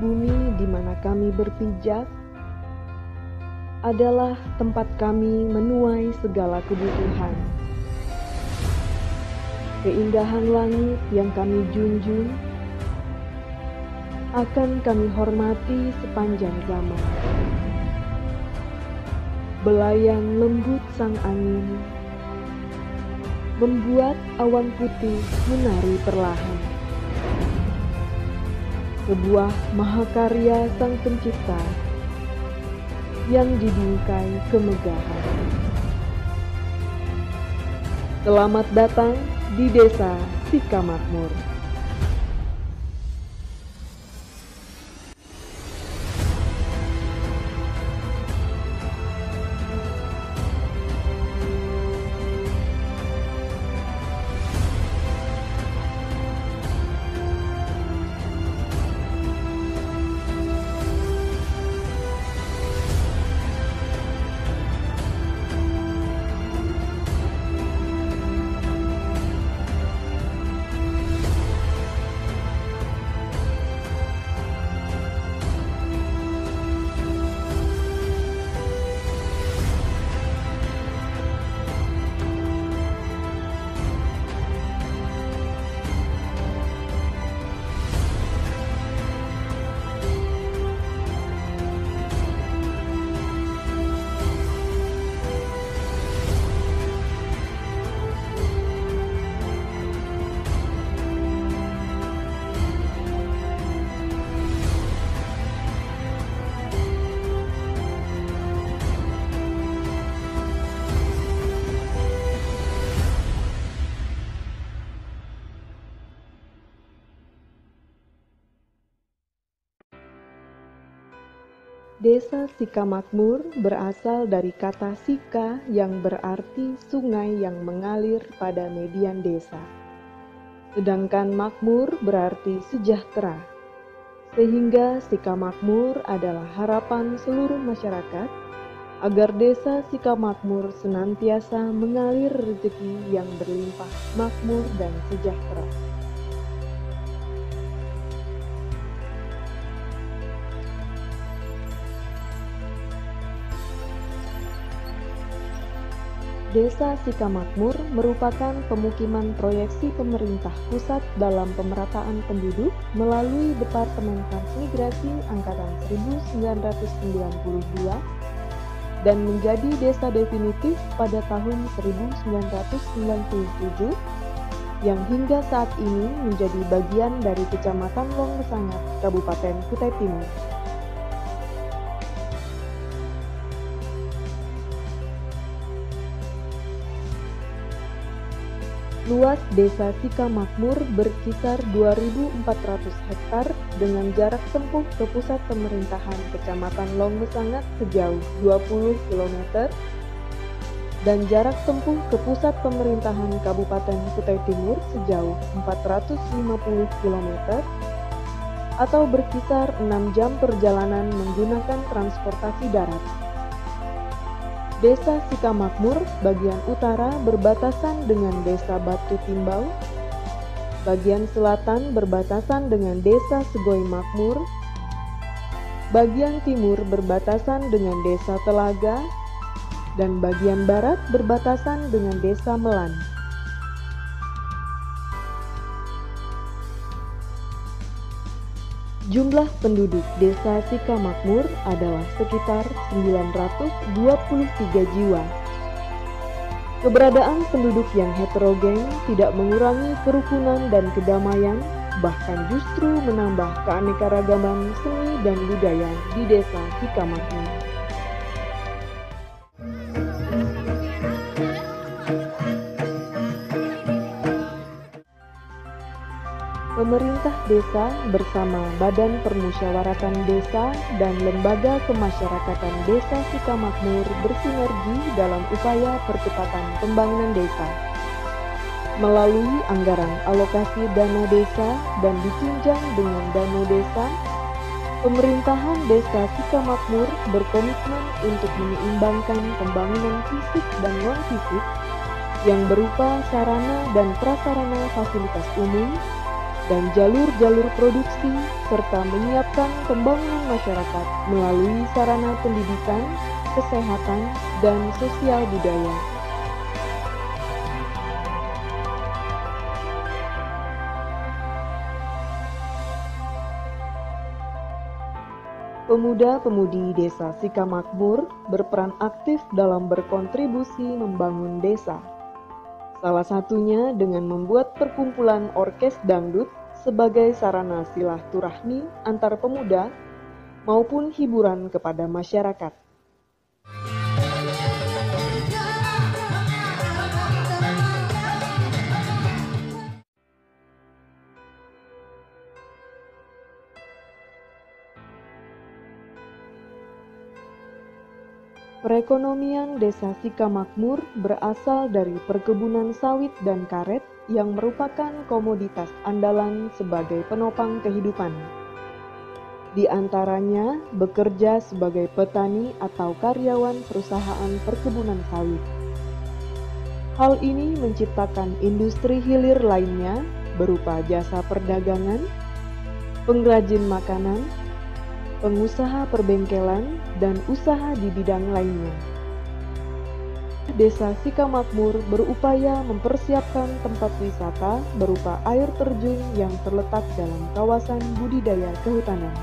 bumi di mana kami berpijak adalah tempat kami menuai segala kebutuhan. Keindahan langit yang kami junjung akan kami hormati sepanjang zaman. Belayang lembut sang angin membuat awan putih menari perlahan. Sebuah mahakarya sang pencipta yang dibingkai kemegahan. Selamat datang di Desa Sikamakmur. Desa Sikamakmur berasal dari kata sika yang berarti sungai yang mengalir pada median desa. Sedangkan makmur berarti sejahtera. Sehingga Sikamakmur adalah harapan seluruh masyarakat agar desa Sikamakmur senantiasa mengalir rezeki yang berlimpah, makmur dan sejahtera. Desa Sikamakmur merupakan pemukiman proyeksi pemerintah pusat dalam pemerataan penduduk melalui Departemen Transmigrasi Angkatan 1992 dan menjadi desa definitif pada tahun 1997 yang hingga saat ini menjadi bagian dari Kecamatan Longmesangat, Kabupaten Kutai Timur. Luas Desa Sikamakmur berkisar 2.400 hektar dengan jarak tempuh ke pusat pemerintahan Kecamatan Longmesangat sejauh 20 km dan jarak tempuh ke pusat pemerintahan Kabupaten Kutai Timur sejauh 450 km atau berkisar 6 jam perjalanan menggunakan transportasi darat. Desa Sikamakmur bagian utara berbatasan dengan Desa Batu Timbau, bagian selatan berbatasan dengan Desa Segoi Makmur, bagian timur berbatasan dengan Desa Telaga, dan bagian barat berbatasan dengan Desa Melan. Jumlah penduduk Desa Sikamakmur adalah sekitar 923 jiwa. Keberadaan penduduk yang heterogen tidak mengurangi kerukunan dan kedamaian, bahkan justru menambah keanekaragaman seni dan budaya di Desa Sikamakmur. Pemerintah desa bersama Badan Permusyawaratan Desa dan Lembaga Kemasyarakatan Desa Sikamakmur bersinergi dalam upaya percepatan pembangunan desa. Melalui anggaran alokasi dana desa dan ditunjang dengan dana desa, pemerintahan Desa Sikamakmur berkomitmen untuk menyeimbangkan pembangunan fisik dan non-fisik yang berupa sarana dan prasarana fasilitas umum, dan jalur-jalur produksi, serta menyiapkan pembangunan masyarakat melalui sarana pendidikan, kesehatan, dan sosial budaya. Pemuda-pemudi Desa Sikamakmur berperan aktif dalam berkontribusi membangun desa. Salah satunya dengan membuat perkumpulan orkes dangdut sebagai sarana silaturahmi antar pemuda maupun hiburan kepada masyarakat. Perekonomian Desa Sikamakmur berasal dari perkebunan sawit dan karet yang merupakan komoditas andalan sebagai penopang kehidupan. Di antaranya bekerja sebagai petani atau karyawan perusahaan perkebunan sawit. Hal ini menciptakan industri hilir lainnya berupa jasa perdagangan, pengrajin makanan, pengusaha perbengkelan, dan usaha di bidang lainnya. Desa Sikamakmur berupaya mempersiapkan tempat wisata berupa air terjun yang terletak dalam kawasan budidaya kehutanan.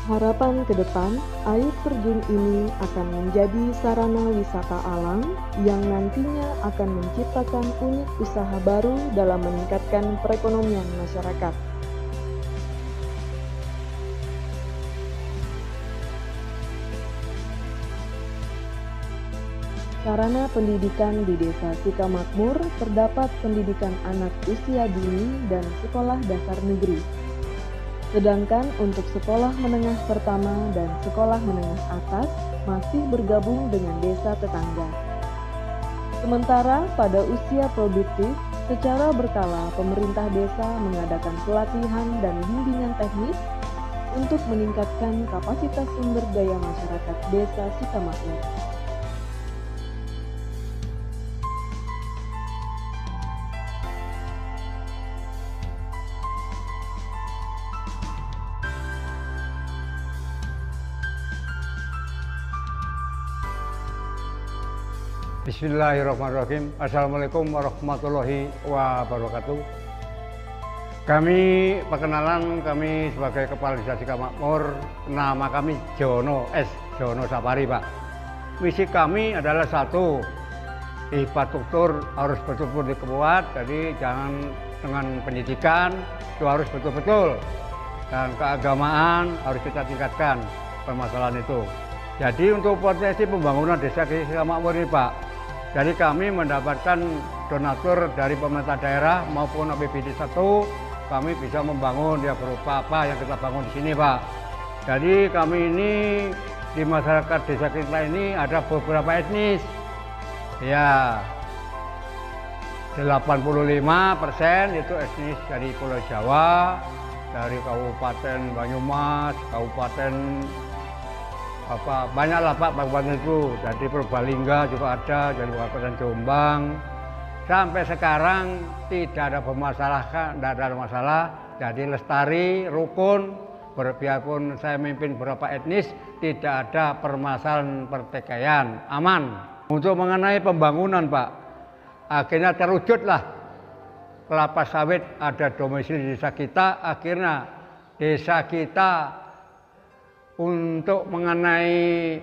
Harapan ke depan, air terjun ini akan menjadi sarana wisata alam yang nantinya akan menciptakan unit usaha baru dalam meningkatkan perekonomian masyarakat. Sarana pendidikan di Desa Sikamakmur terdapat pendidikan anak usia dini dan sekolah dasar negeri. Sedangkan untuk sekolah menengah pertama dan sekolah menengah atas masih bergabung dengan desa tetangga. Sementara pada usia produktif, secara berkala pemerintah desa mengadakan pelatihan dan bimbingan teknis untuk meningkatkan kapasitas sumber daya masyarakat Desa Sikamakmur. Bismillahirrahmanirrahim. Assalamualaikum warahmatullahi wabarakatuh. Kami perkenalan, kami sebagai Kepala Desa Sikamakmur, nama kami Jono Sapari, Pak. Misi kami adalah satu, infrastruktur harus betul-betul dikuat, jadi jangan dengan pendidikan itu harus betul-betul, dan keagamaan harus kita tingkatkan permasalahan itu. Jadi untuk potensi pembangunan Desa Sikamakmur ini, Pak, jadi kami mendapatkan donatur dari pemerintah daerah maupun APBD 1, kami bisa membangun ya berupa apa yang kita bangun di sini, Pak. Jadi kami ini di masyarakat desa kita ini ada beberapa etnis. Ya, 85% itu etnis dari Pulau Jawa, dari Kabupaten Banyumas, Kabupaten banyaklah Pak kabupaten itu, dari Purbalingga juga ada, dari Kabupaten Jombang. Sampai sekarang tidak ada masalah, jadi lestari, rukun, biarpun saya memimpin beberapa etnis, tidak ada permasalahan pertikaian, aman. Untuk mengenai pembangunan, Pak, akhirnya terwujudlah kelapa sawit ada domisili di desa kita, akhirnya desa kita untuk mengenai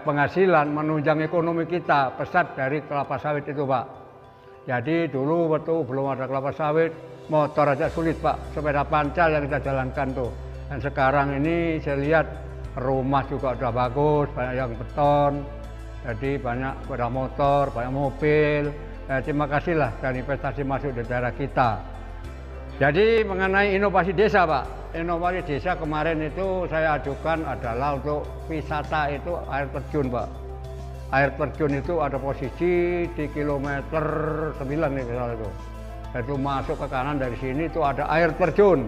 penghasilan, menunjang ekonomi kita pesat dari kelapa sawit itu, Pak. Jadi dulu waktu belum ada kelapa sawit, motor aja sulit, Pak, sepeda pancal yang kita jalankan tuh. Dan sekarang ini saya lihat rumah juga udah bagus, banyak yang beton, jadi banyak sepeda motor, banyak mobil. Terima kasihlah dari investasi masuk di daerah kita. Jadi mengenai inovasi desa, Pak. Inovasi desa kemarin itu saya ajukan adalah untuk wisata itu air terjun, Pak. Air terjun itu ada posisi di kilometer 9 nih misalnya itu. Itu masuk ke kanan dari sini itu ada air terjun.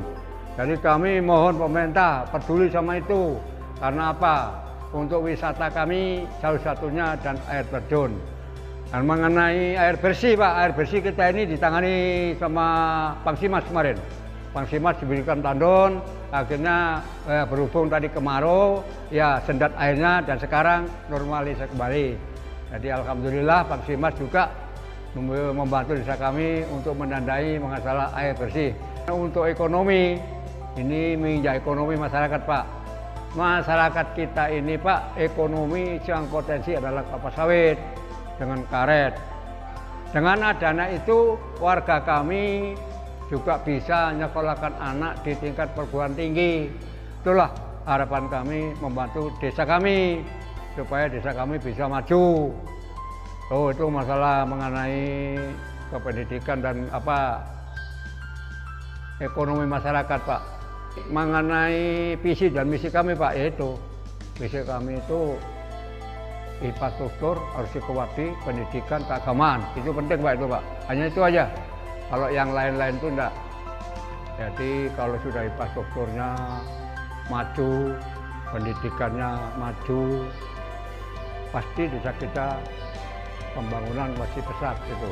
Jadi kami mohon pemerintah peduli sama itu. Karena apa? Untuk wisata kami salah satunya dan air terjun. Dan mengenai air bersih Pak, air bersih kita ini ditangani sama Pangsimas kemarin. Pangsimas diberikan tandon, akhirnya berhubung tadi kemarau, ya sendat airnya dan sekarang normalisasi kembali. Jadi alhamdulillah Pangsimas juga membantu desa kami untuk menandai masalah air bersih. Untuk ekonomi, ini menginjak ekonomi masyarakat Pak. Masyarakat kita ini Pak, ekonomi yang potensi adalah kelapa sawit dengan karet. Dengan adanya itu warga kami juga bisa menyekolahkan anak di tingkat perguruan tinggi. Itulah harapan kami membantu desa kami supaya desa kami bisa maju. Oh, itu masalah mengenai kependidikan dan ekonomi masyarakat Pak. Mengenai visi dan misi kami Pak, yaitu visi kami itu infrastruktur harus dikuati, pendidikan, keagamaan. Itu penting Pak, itu Pak. Hanya itu aja. Kalau yang lain-lain itu enggak. Jadi kalau sudah infrastrukturnya maju, pendidikannya maju, pasti desa kita pembangunan masih pesat itu.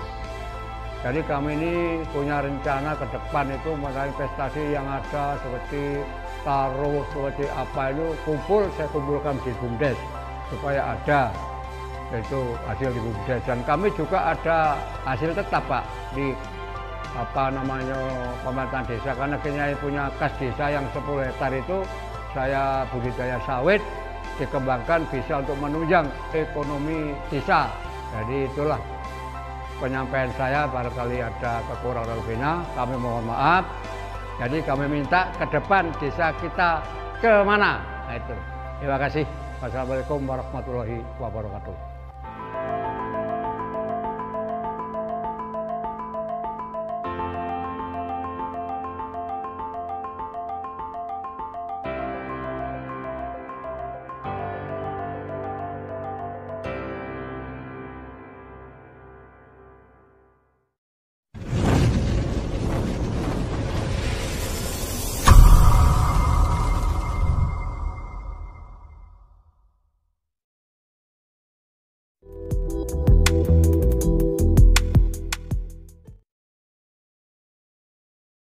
Jadi kami ini punya rencana ke depan itu mengenai investasi yang ada seperti taruh, seperti apa itu saya kumpulkan di BUMDes supaya ada itu hasil di BUMDes. Dan kami juga ada hasil tetap Pak di pemerintahan desa, karena kita punya kas desa yang 10 hektar itu saya budidaya sawit dikembangkan bisa untuk menunjang ekonomi desa. Jadi itulah penyampaian saya, barangkali ada kekurangan lebihnya, kami mohon maaf. Jadi kami minta ke depan desa kita ke mana? Nah itu. Terima kasih. Wassalamualaikum warahmatullahi wabarakatuh.